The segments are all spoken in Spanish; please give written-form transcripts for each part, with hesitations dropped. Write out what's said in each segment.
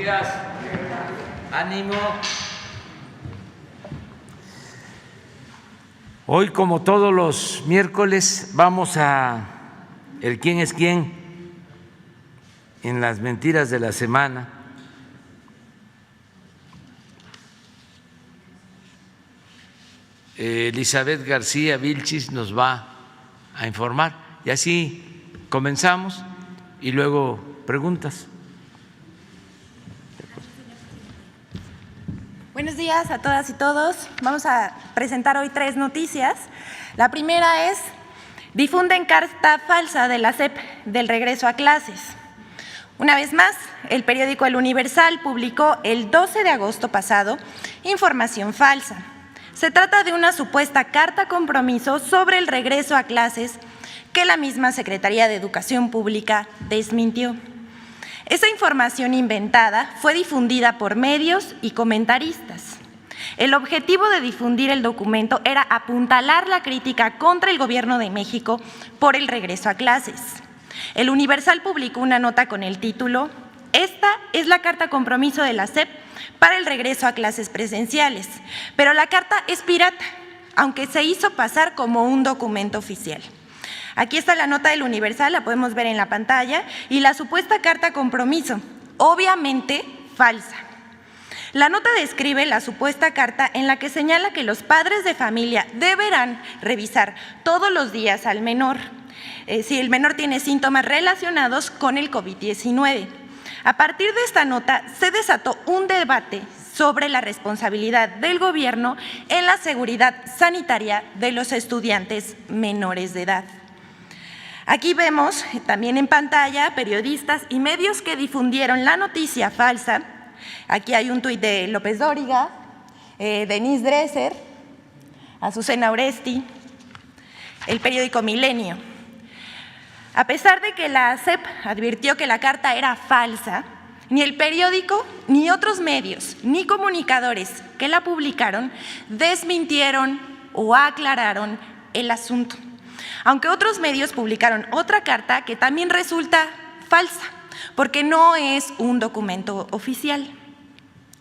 días. Ánimo. Hoy, como todos los miércoles, vamos a el quién es quién en las mentiras de la semana. Elizabeth García Vilchis nos va a informar y así comenzamos y luego preguntas. Buenos días a todas y todos. Vamos a presentar hoy 3 noticias. La primera es: difunden carta falsa de la SEP del regreso a clases. Una vez más, el periódico El Universal publicó el 12 de agosto pasado información falsa. Se trata de una supuesta carta compromiso sobre el regreso a clases que la misma Secretaría de Educación Pública desmintió. Esa información inventada fue difundida por medios y comentaristas. El objetivo de difundir el documento era apuntalar la crítica contra el Gobierno de México por el regreso a clases. El Universal publicó una nota con el título: "Esta es la carta compromiso de la SEP para el regreso a clases presenciales, pero la carta es pirata, aunque se hizo pasar como un documento oficial". Aquí está la nota del Universal, la podemos ver en la pantalla, y la supuesta carta compromiso, obviamente falsa. La nota describe la supuesta carta en la que señala que los padres de familia deberán revisar todos los días al menor, si el menor tiene síntomas relacionados con el COVID-19. A partir de esta nota se desató un debate sobre la responsabilidad del gobierno en la seguridad sanitaria de los estudiantes menores de edad. Aquí vemos también en pantalla periodistas y medios que difundieron la noticia falsa. Aquí hay un tuit de López Dóriga, Denise Dresser, Azucena Oresti, el periódico Milenio. A pesar de que la SEP advirtió que la carta era falsa, ni el periódico, ni otros medios, ni comunicadores que la publicaron desmintieron o aclararon el asunto. Aunque otros medios publicaron otra carta que también resulta falsa, porque no es un documento oficial.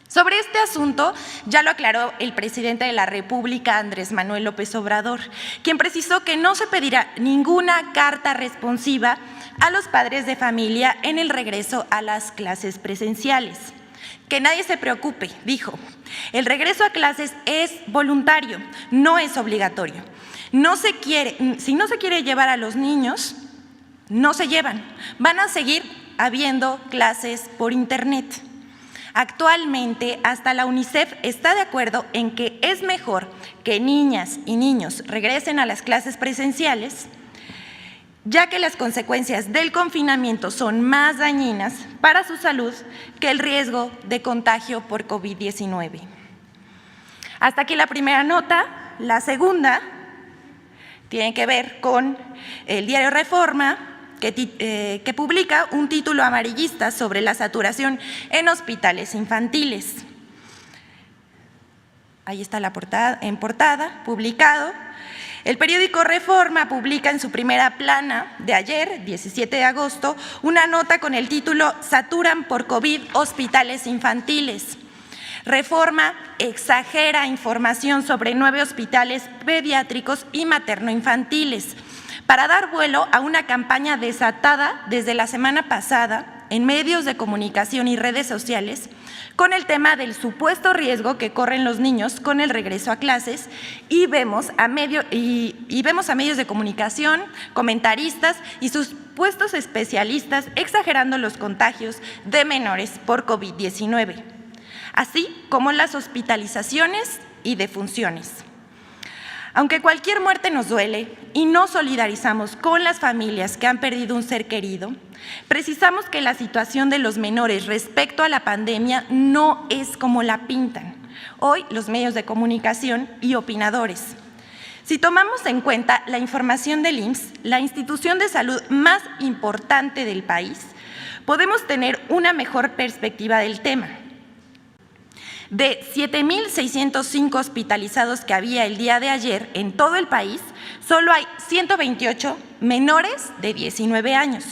Sobre este asunto ya lo aclaró el presidente de la República, Andrés Manuel López Obrador, quien precisó que no se pedirá ninguna carta responsiva a los padres de familia en el regreso a las clases presenciales. Que nadie se preocupe, dijo, el regreso a clases es voluntario, no es obligatorio. Si no se quiere llevar a los niños, no se llevan. Van a seguir habiendo clases por internet. Actualmente, hasta la UNICEF está de acuerdo en que es mejor que niñas y niños regresen a las clases presenciales, ya que las consecuencias del confinamiento son más dañinas para su salud que el riesgo de contagio por COVID-19. Hasta aquí la primera nota. La segunda tiene que ver con el diario Reforma, que publica un título amarillista sobre la saturación en hospitales infantiles. Ahí está la portada, en portada, publicado. El periódico Reforma publica en su primera plana de ayer, 17 de agosto, una nota con el título "Saturan por COVID hospitales infantiles". Reforma exagera información sobre 9 hospitales pediátricos y materno-infantiles para dar vuelo a una campaña desatada desde la semana pasada en medios de comunicación y redes sociales con el tema del supuesto riesgo que corren los niños con el regreso a clases, y vemos a medios de comunicación, comentaristas y supuestos especialistas exagerando los contagios de menores por COVID-19, así como las hospitalizaciones y defunciones. Aunque cualquier muerte nos duele y nos solidarizamos con las familias que han perdido un ser querido, precisamos que la situación de los menores respecto a la pandemia no es como la pintan hoy los medios de comunicación y opinadores. Si tomamos en cuenta la información del IMSS, la institución de salud más importante del país, podemos tener una mejor perspectiva del tema. De 7,605 hospitalizados que había el día de ayer en todo el país, solo hay 128 menores de 19 años.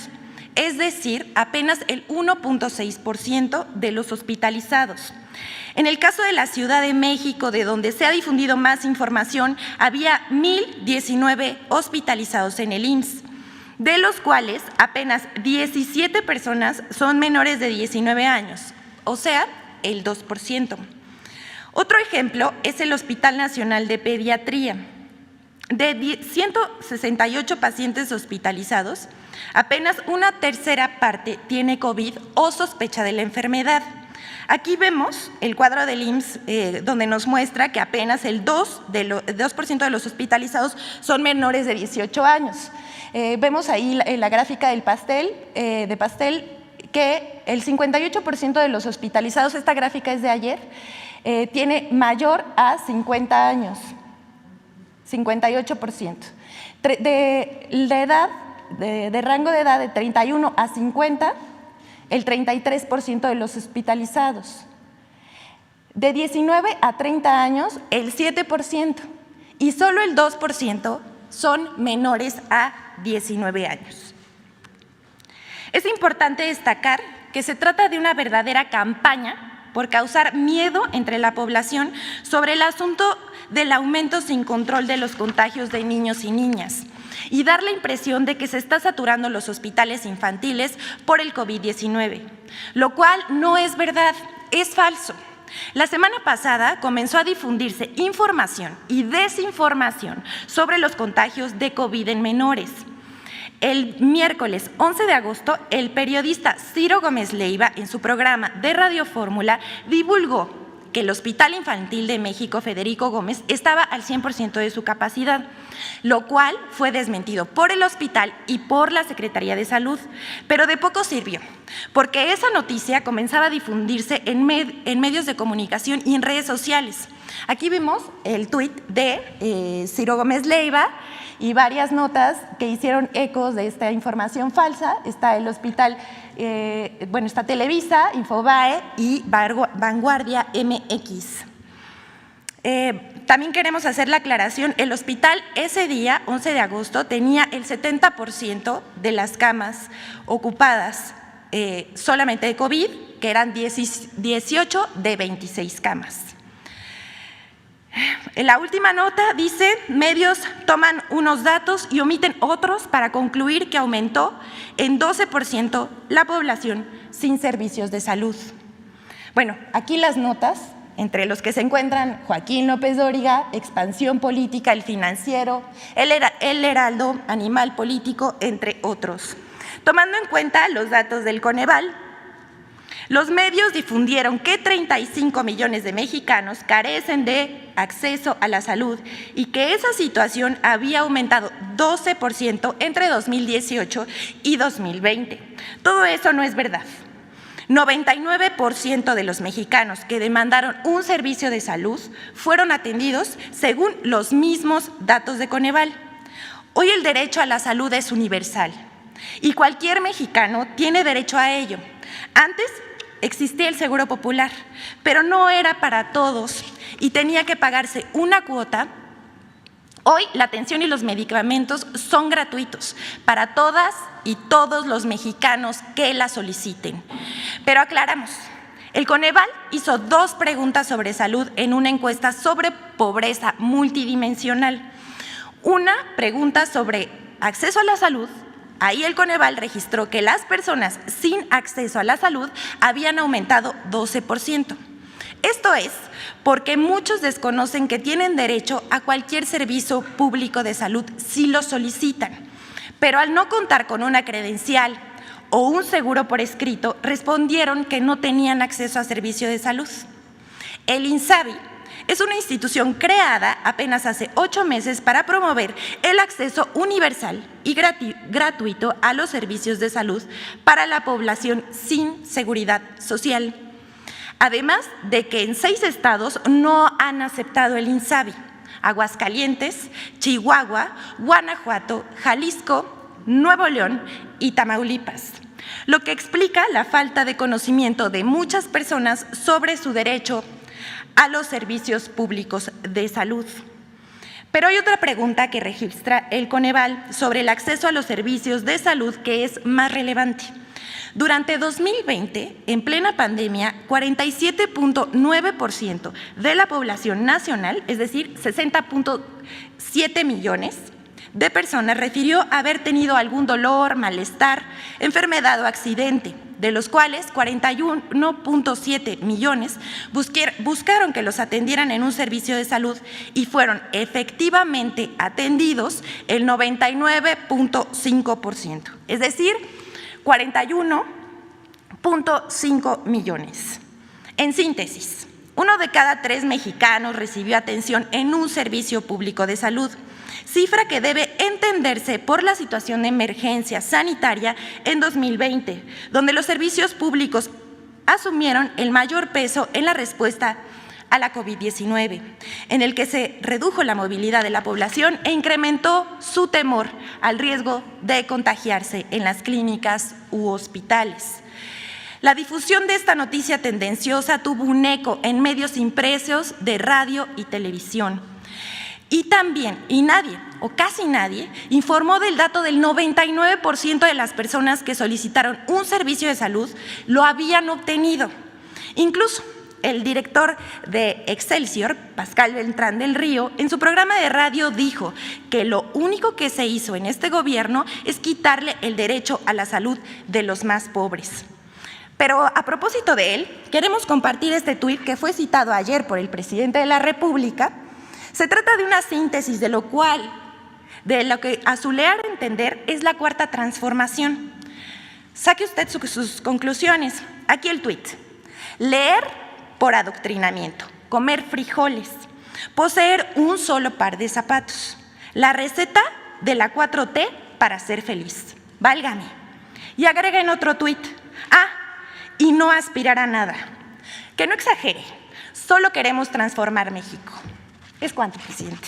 es decir, apenas el 1.6% de los hospitalizados. En el caso de la Ciudad de México, de donde se ha difundido más información, había 1,019 hospitalizados en el IMSS, de los cuales apenas 17 personas son menores de 19 años, o sea, el 2%. Otro ejemplo es el Hospital Nacional de Pediatría. De 168 pacientes hospitalizados, apenas una tercera parte tiene COVID o sospecha de la enfermedad. Aquí vemos el cuadro del IMSS donde nos muestra que apenas el 2% de los hospitalizados son menores de 18 años. Vemos ahí en la gráfica del pastel, que el 58% de los hospitalizados, esta gráfica es de ayer, tiene mayor a 50 años, 58%. De rango de edad de 31 a 50, el 33% de los hospitalizados. De 19 a 30 años, el 7%, y solo el 2% son menores a 19 años. Es importante destacar que se trata de una verdadera campaña por causar miedo entre la población sobre el asunto del aumento sin control de los contagios de niños y niñas y dar la impresión de que se está saturando los hospitales infantiles por el COVID-19, lo cual no es verdad, es falso. La semana pasada comenzó a difundirse información y desinformación sobre los contagios de COVID en menores. El miércoles 11 de agosto, el periodista Ciro Gómez Leiva, en su programa de Radio Fórmula, divulgó que el Hospital Infantil de México Federico Gómez estaba al 100% de su capacidad, lo cual fue desmentido por el hospital y por la Secretaría de Salud, pero de poco sirvió, porque esa noticia comenzaba a difundirse en medios de comunicación y en redes sociales. Aquí vemos el tuit de Ciro Gómez Leiva y varias notas que hicieron ecos de esta información falsa. Está el hospital, está Televisa, Infobae y Vanguardia MX. También queremos hacer la aclaración, el hospital ese día, 11 de agosto, tenía el 70% de las camas ocupadas solamente de COVID, que eran 18 de 26 camas. En la última nota dice, medios toman unos datos y omiten otros para concluir que aumentó en 12% la población sin servicios de salud. Bueno, aquí las notas, entre los que se encuentran Joaquín López Dóriga, Expansión Política, El Financiero, El Heraldo, Animal Político, entre otros. Tomando en cuenta los datos del Coneval, los medios difundieron que 35 millones de mexicanos carecen de acceso a la salud y que esa situación había aumentado 12% entre 2018 y 2020. Todo eso no es verdad. 99% de los mexicanos que demandaron un servicio de salud fueron atendidos según los mismos datos de Coneval. Hoy el derecho a la salud es universal y cualquier mexicano tiene derecho a ello. Antes existía el Seguro Popular, pero no era para todos y tenía que pagarse una cuota. Hoy la atención y los medicamentos son gratuitos para todas y todos los mexicanos que la soliciten. Pero aclaramos, el Coneval hizo 2 preguntas sobre salud en una encuesta sobre pobreza multidimensional. Una pregunta sobre acceso a la salud. Ahí el Coneval registró que las personas sin acceso a la salud habían aumentado 12%. Esto es porque muchos desconocen que tienen derecho a cualquier servicio público de salud si lo solicitan, pero al no contar con una credencial o un seguro por escrito, respondieron que no tenían acceso a servicio de salud. El INSABI es una institución creada apenas hace 8 meses para promover el acceso universal y gratuito a los servicios de salud para la población sin seguridad social. Además de que en 6 estados no han aceptado el INSABI: Aguascalientes, Chihuahua, Guanajuato, Jalisco, Nuevo León y Tamaulipas, lo que explica la falta de conocimiento de muchas personas sobre su derecho a los servicios públicos de salud. Pero hay otra pregunta que registra el Coneval sobre el acceso a los servicios de salud que es más relevante. Durante 2020, en plena pandemia, 47.9% de la población nacional, es decir, 60.7 millones de personas, refirió haber tenido algún dolor, malestar, enfermedad o accidente, de los cuales 41.7 millones buscaron que los atendieran en un servicio de salud y fueron efectivamente atendidos el 99.5%, es decir, 41.5 millones. En síntesis, 1 de cada 3 mexicanos recibió atención en un servicio público de salud, cifra que debe entenderse por la situación de emergencia sanitaria en 2020, donde los servicios públicos asumieron el mayor peso en la respuesta a la COVID-19, en el que se redujo la movilidad de la población e incrementó su temor al riesgo de contagiarse en las clínicas u hospitales. La difusión de esta noticia tendenciosa tuvo un eco en medios impresos de radio y televisión. Y también, nadie, o casi nadie, informó del dato del 99% de las personas que solicitaron un servicio de salud lo habían obtenido. Incluso el director de Excelsior, Pascal Beltrán del Río, en su programa de radio dijo que lo único que se hizo en este gobierno es quitarle el derecho a la salud de los más pobres. Pero a propósito de él, queremos compartir este tuit que fue citado ayer por el presidente de la República. Se trata de una síntesis de lo que a su leer entender es la cuarta transformación. Saque usted sus conclusiones. Aquí el tuit. Leer por adoctrinamiento, comer frijoles, poseer un solo par de zapatos. La receta de la 4T para ser feliz. Válgame. Y agrega en otro tuit. Y no aspirar a nada. Que no exagere. Solo queremos transformar México. Es cuanto, presidente.